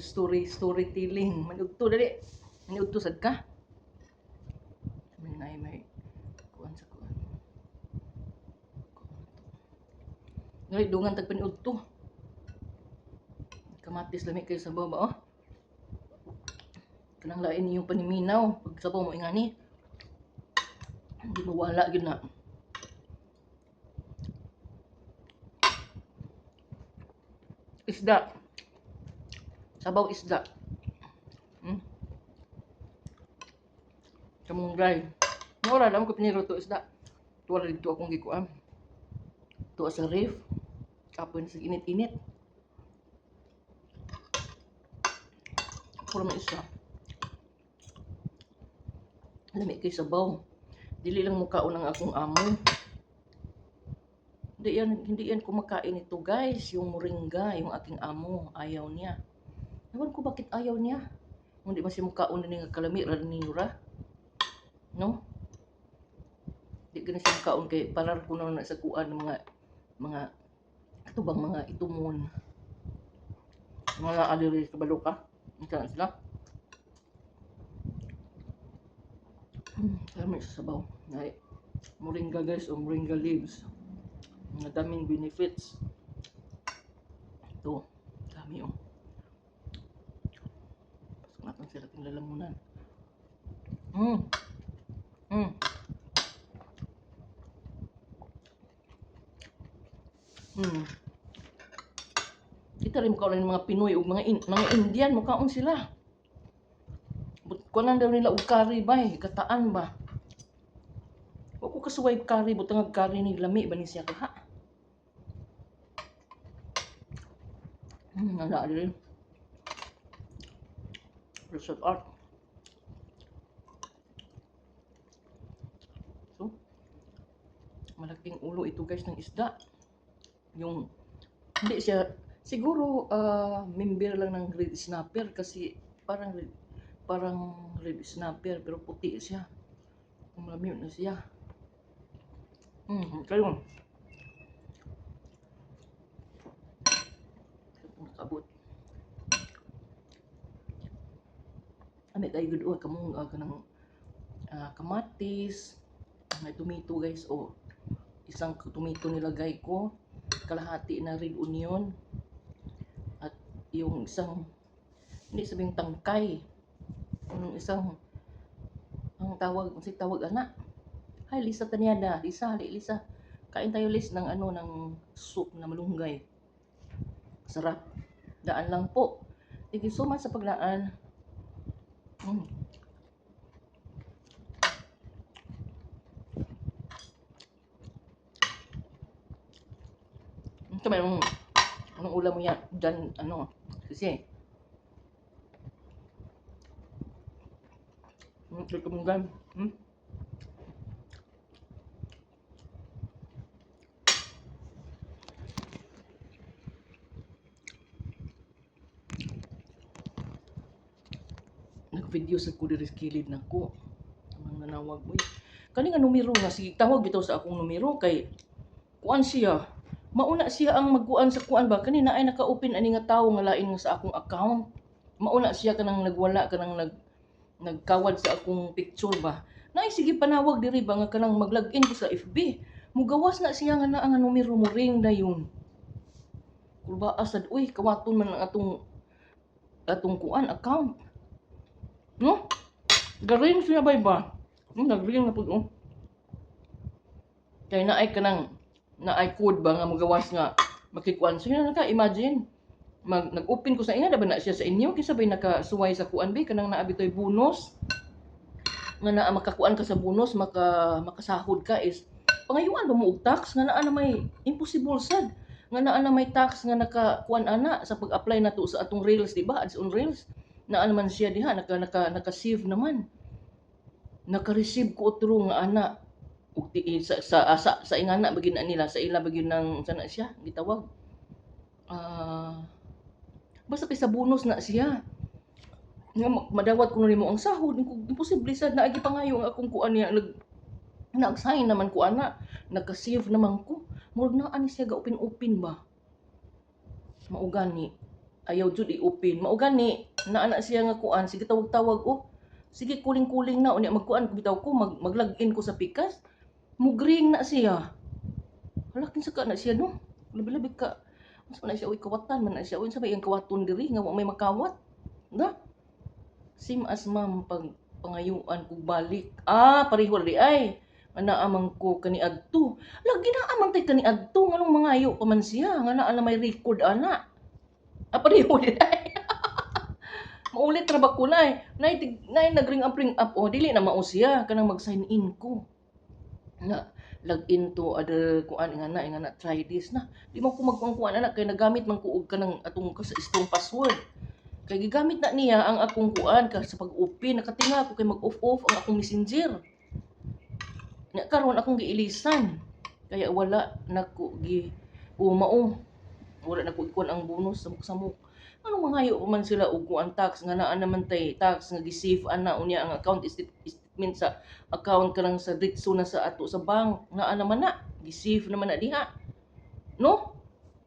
storytelling. Manugto dali. Manugto sad ka. May kuan sa kuan. Ngali dungan tag panudto. Kamatis lami kay sabaw ba oh. Kanang lain yung paniminaw pag sabaw mo ingani. Hindi mawala gyud na. Isda. Sabaw isda. Kamunggay. Mura lang ko piniluto isda. Tuwa dito akong gikuan. Tuwa sa ref. Kapon sa init-init. Puro man isda. Lami kay sabaw. Dili lang mukaon ang akong amo. Hindi yan kumakain ito guys. Yung moringa, yung aking amo, ayaw niya. Ewan ko bakit ayaw niya. Hindi ba siya mukaon na nga kalami, ni Nura? No? Di ganun siya mukaon kay parar ko na sa kuan ng mga ito bang mga itumon. Mga aliri sa baluka. Saan sila? Kami sa sabaw. Moringa guys, o moringa leaves. Mga daming benefits. Ito, dami oh. Pasok natin sila ating lalamunan. Kita rin mukha ng mga Pinoy o mga Indian, mukhaon sila. Kuanan daw nila og curry ba, kataan ba? Wa ko kasuway curry, butang curry ni lami ba ni siya ka ha? Nala din. Resort art. So, malaking ulo ito guys ng isda. Yung hindi siya siguro member lang ng red snapper kasi parang red snapper pero puti siya. Malamig na siya. Kayo. Nakabot. Ami kayo gud kamong kanang kamatis, may tomato guys o isang tomato nilagay ko, kalahati na red onion at yung isang hindi sabing tangkay. Yung isang ang tawag anak. Hi Lisa Tanyada, Lisa. Kain tayo Lis ng ng soup na malunggay. Sarap. Daan lang po. Thank you so much sa pagdaan. Ito may anong ulam mo yan? Diyan, kasi kamunggay. Nag-video sa ko diri kilid nako. Ang nanawag mo. Kani nga numero nga sige tawag bitaw sa akong numero kay kuan siya. Mauna siya ang magkuan sa kuan ba kanina ay naka-open ani nga tawo nga lain nga sa akong account. Mauna siya kanang nagwala kanang nagkawad sa akong picture ba. Nay sige panawag diri ba nga kanang mag-login ko sa FB. Mugawas na siya nga naa nga numero mo ring dayon. Kulba asad uy kawaton man ang atong kuan account. No? Garing siya ba? Nagring na po. Kaya naay code ba nga magawas nga makikuan. So yun naka-imagine. Nag-open ko sa inyo, ba na siya sa inyo? Kisa ba'y nakasuway sa kuan ba? Kanang naabitoy bonus. Nga naa makakuan ka sa bonus, makasahod ka is pangayuan ba mo og tax? Nga naa na may impossible sad. Nga naa na may tax nga nakakuan ana sa pag-apply nato sa atong Reels, di ba? Ads on Reels. Naa naman siya diha, naka-save naman. Naka-receive ko otro nga ana sa ingana bagin nila sa ila bagin ng sana siya gitawag basta kay sa bonus na siya nga madawat ko nimo ang sahod imposible sad na agi pangayo ang akong kuan niya nag-sign naman ko ana naka-save naman ko murag naa ni siya ga open ba mao gani ayaw jud i-open. Mao gani naa siya nga kuan, sige tawag-tawag oh. Sige kuling-kuling na unya magkuan ko bitaw ko mag-login ko sa Pikas. Mugring na siya. Hala kinsa ka na siya no. Labi-labi ka. Mas man na siya uy kawatan man na siya. Unsa ba iyang kawaton diri nga wa may makawat? Na? Same as ma'am pag pangayuan ko balik. Pareho di ay. Ana amang ko kani adto. Lagi na amang tay kani adto nganong mangayo pa man siya nga naa na may record ana. Pareho di ay. Maulit ra ba ko nay? Nay nagring up oh dili na mao siya kanang mag-sign in ko. Na login to other kuan nga na try this na. Di mo ko magkuan ana kay nagamit man ko og kanang atong sa strong password. Kay gigamit na niya ang akong kuan ka sa pag-open nakatinga ko kay mag-off ang akong messenger. Nya karon akong giilisan. Kaya wala nako gi mao wala na ko ikuan ang bonus samok-samok. Anong mangayo pa man sila og kuan tax nga naa naman tay tax nga gi-save ana unya ang account statement sa account kanang sa ditso na sa ato sa bank naa naman na gi-save naman na diha. No?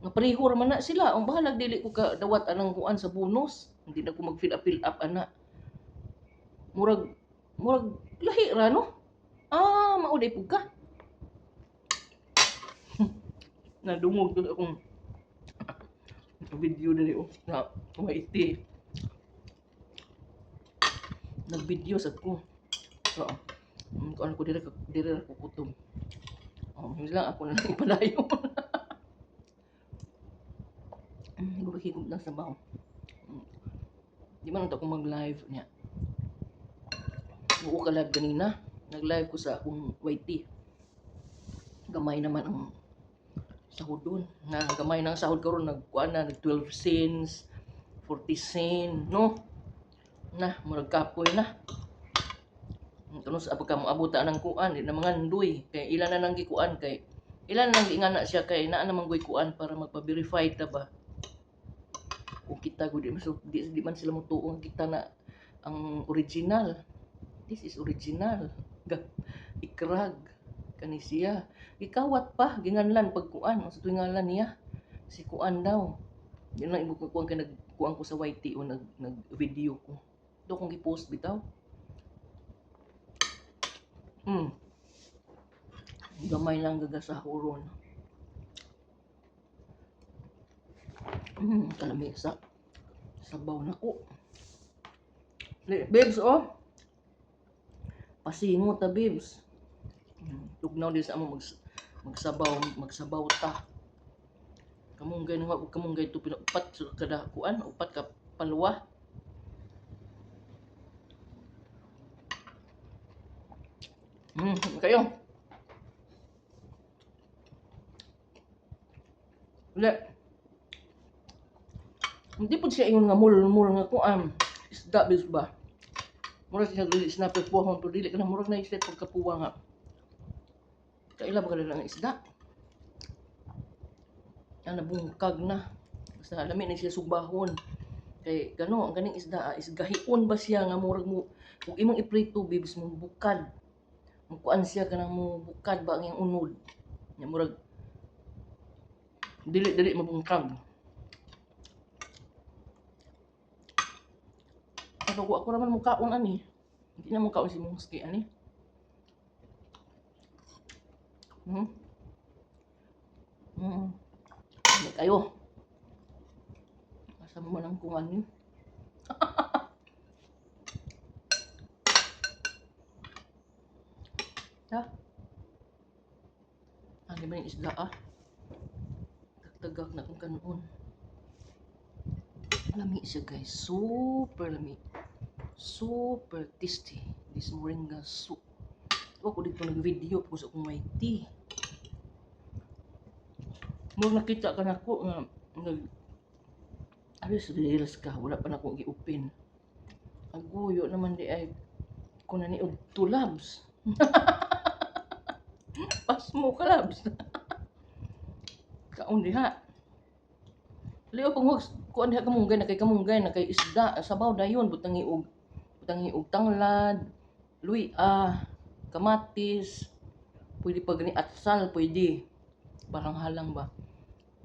Nga pareho ra man na sila. Ang bahalag dili ko ka dawat anang kuan sa bonus. Hindi na ko mag-fill up ana. Murag lahi ra no? Mao day pug ka. Nadungog gud akong video dali na kumaiti. Nag-video sad ko. So, ano ko dire ko kutob. Hindi lang ako na lang ipalayo. Higop lang sa baho. Di man ako mag-live niya. Buo ka live kanina. Nag-live ko sa akong YT. Gamay naman ang sahod doon. Na gamay ng sahod karon nagkuan na nag 12 cents, 40 cents, no? Na murag kapoy na. Kuno sa pagka moabot ang kuan di na mga ndoy kay ilan na nang gikuan kay ilan nang ingana siya kay naa namang goy kuan para magpa-verify ta ba. Kung kita gud di man sila motuong kita na ang original. This is original. Ikrag kani siya. Gikawat pa ginganlan pagkuan sa tuwing ngalan niya. Si kuan daw. Yan lang ibo ko kuan kay nagkuan ko sa YT o nag-video ko. Do kong gi-post bitaw. Gamay lang gagasahuron. Kalami sa sabaw na ko. Babes oh. Pasingo ta babes. Tugnaw din sa amo magsabaw ta. Kamunggay nga kamunggay to pinupat kada kuan upat ka palwa. Kayo. Wala. Hindi po siya yung nga mul nga kuan. Isda bis ba? Murag siya dili snapper pohon to dili kana murag na isda pagkapuwa nga. Kaila ba kada lang isda? Nabungkag na. Basta alami na siya sugbahon. Kay gano ang ganing isda is gahion ba siya nga murag mo ug imong iprito bibis mo bukad. Kuan siya kanang mo bukad ba ang iyang unod. Nya murag dili mabungkag. Ako raman mo kaon ani. Hindi na mo kaon si Mungski ani. Hindi kayo. Asa mo man ang kung ano. Ha? Ano ba yung isda Tagak na kung kanon. Lami siya guys. Super lami. Super tasty. This moringa soup. Ako dito nag-video po sa akong YT. Mura nakita ka na ko nga alis reels ka. Wala pa na akong i-open. Aguyo naman di ay kung nani og tulabs. Pas mo ka labs. Kaon diha. Leo pang kuan diha kamunggay na kay isda sabaw dayon butangi og tanglad, luya, kamatis, pwede pa gani atsal, pwede. Parang halang ba.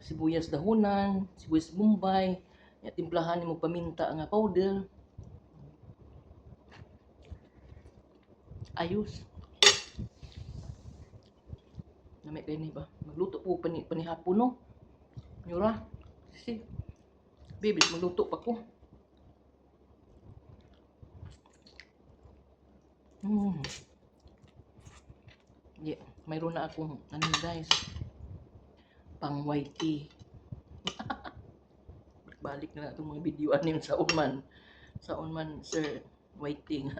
Sibuyas dahonan, sibuyas bombay, Ya timplahan mo paminta nga powder. Ayos. Namay kayo ni ba? Magluto po panihapon no. Yura. Si. Baby, magluto pa ko. Yeah, mayroon na akong ano guys. Pang white tea. Balik na itong mga videoan yun sa unman. Sa unman, sir, waiting.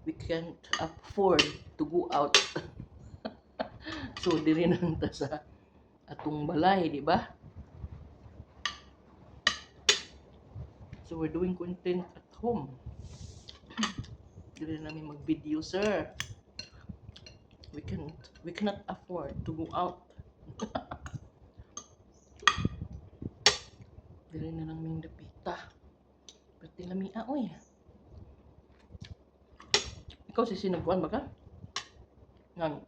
We can't afford to go out. So, diri nang ta sa atong balay, di ba? So, we're doing content at home. Diri namin mag-video, sir. We cannot afford to go out. Dili na lang ming dapita. Pati lamia, oy. Ikaw si sinagpuan ba ka? Nga.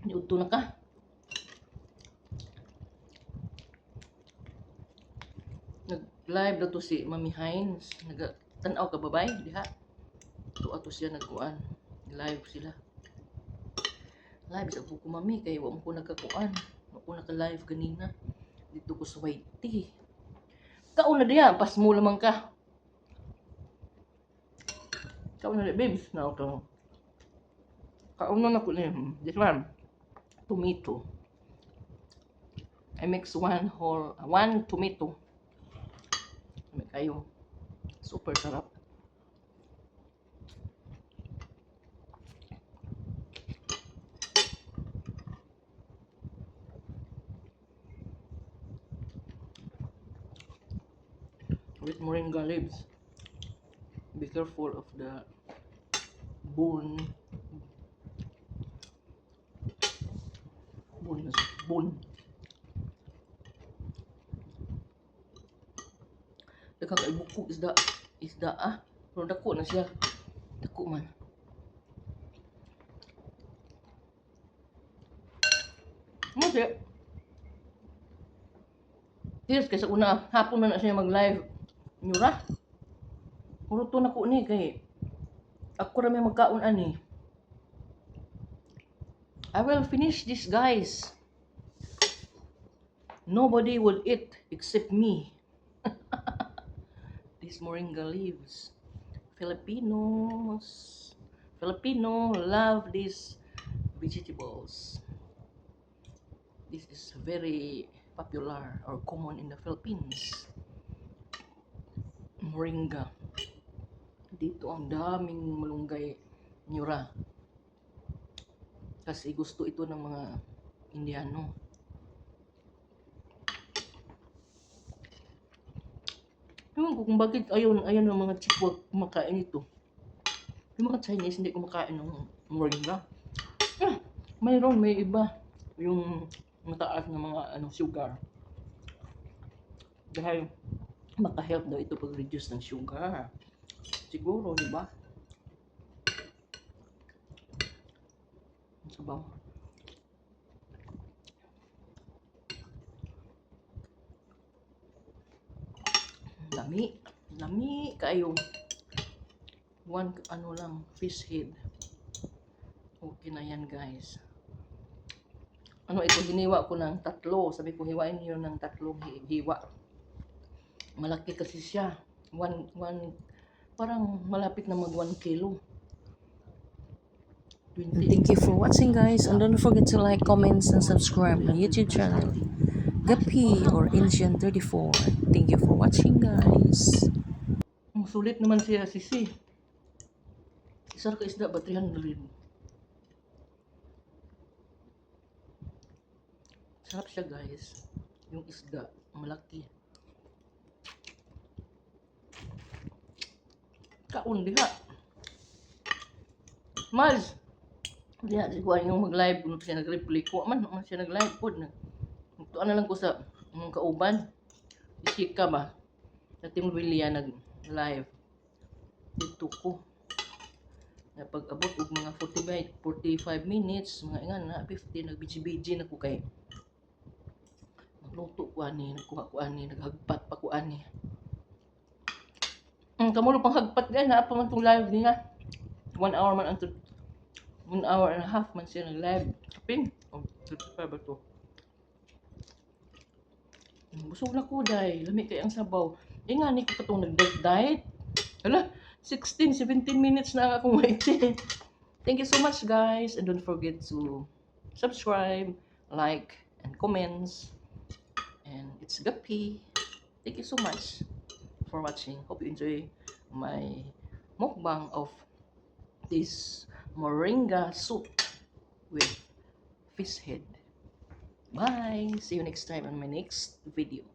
Niudto na ka? Nag-live na to si Mami Hines. Nag-tanaw ka babay, diha? Ito ato siya nagkuan. Live sila. Live sa buko mami, kaya wala ko nagkakuan. Ako naka-live kanina. Dito ko sa Whitey. Kauna diya, pas mo lamang ka. Kauna diya, babes. Na ako. Kauna na ko niya. This one. Tomato. I mix one tomato. May kayo. Super sarap. With moringa leaves. Be careful of the bone. Bone. Nakakaibuko isda ah. Pero dako na siya. Dako man. Mati. Yes, kaysa una hapon na siya mag-live. Nyura. Puro to nako ni kay ako ra may magkaon ani. I will finish this, guys. Nobody will eat except me. These moringa leaves. Filipino love these vegetables. This is very popular or common in the Philippines. Moringa. Dito ang daming malunggay nyura. Kasi gusto ito ng mga Indiano. Ewan ko kung bakit ayun ang mga chikwa kumakain ito. Yung mga Chinese hindi kumakain ng moringa. May iba. Yung mataas na mga sugar. Dahil maka-help daw ito pag-reduce ng sugar. Siguro, di ba? Sabaw. Lami kayo. One fish head. Okay na yan, guys. Ito hiniwa ko ng 3. Sabi ko hiwain niyo ng 3 hiwa. Malaki kasi siya. Parang malapit na mag 1 kilo. Thank you for watching, guys, and don't forget to like, comments, and subscribe my YouTube channel, Gapi or Asian 34. Thank you for watching, guys. Sulit naman siya, sisi. Isar ka isda ba 300? Sarap siya, guys. Yung isda, malaki. Kaon diha. Maz. Diha siguro yung mag-live kung siya nag-replay ko. Man siya nag-live po. Tuan na lang ko sa kauban. Si Chika ba? Sa Team Willia nag-live. Dito ko. Pag-abot og mga 45 minutes, mga ingan na 50 nag-BG na ko kay luto ko ani, nagkuha ko ani, naghagpat pa ko ani. Kamulo pang hagpat gan na pa man tong live niya. 1 hour man ang 1 hour and a half man siya nag live. Kapin. Pa ba to? Busog na ko day, lami kay ang sabaw. Nga ni ko katong nag-diet. Hala, 16, 17 minutes na akong waiting. Thank you so much guys, and don't forget to subscribe, like, and comments. And it's Gapi. Thank you so much for watching. Hope you enjoy my mukbang of this moringa soup with fish head. Bye! See you next time on my next video.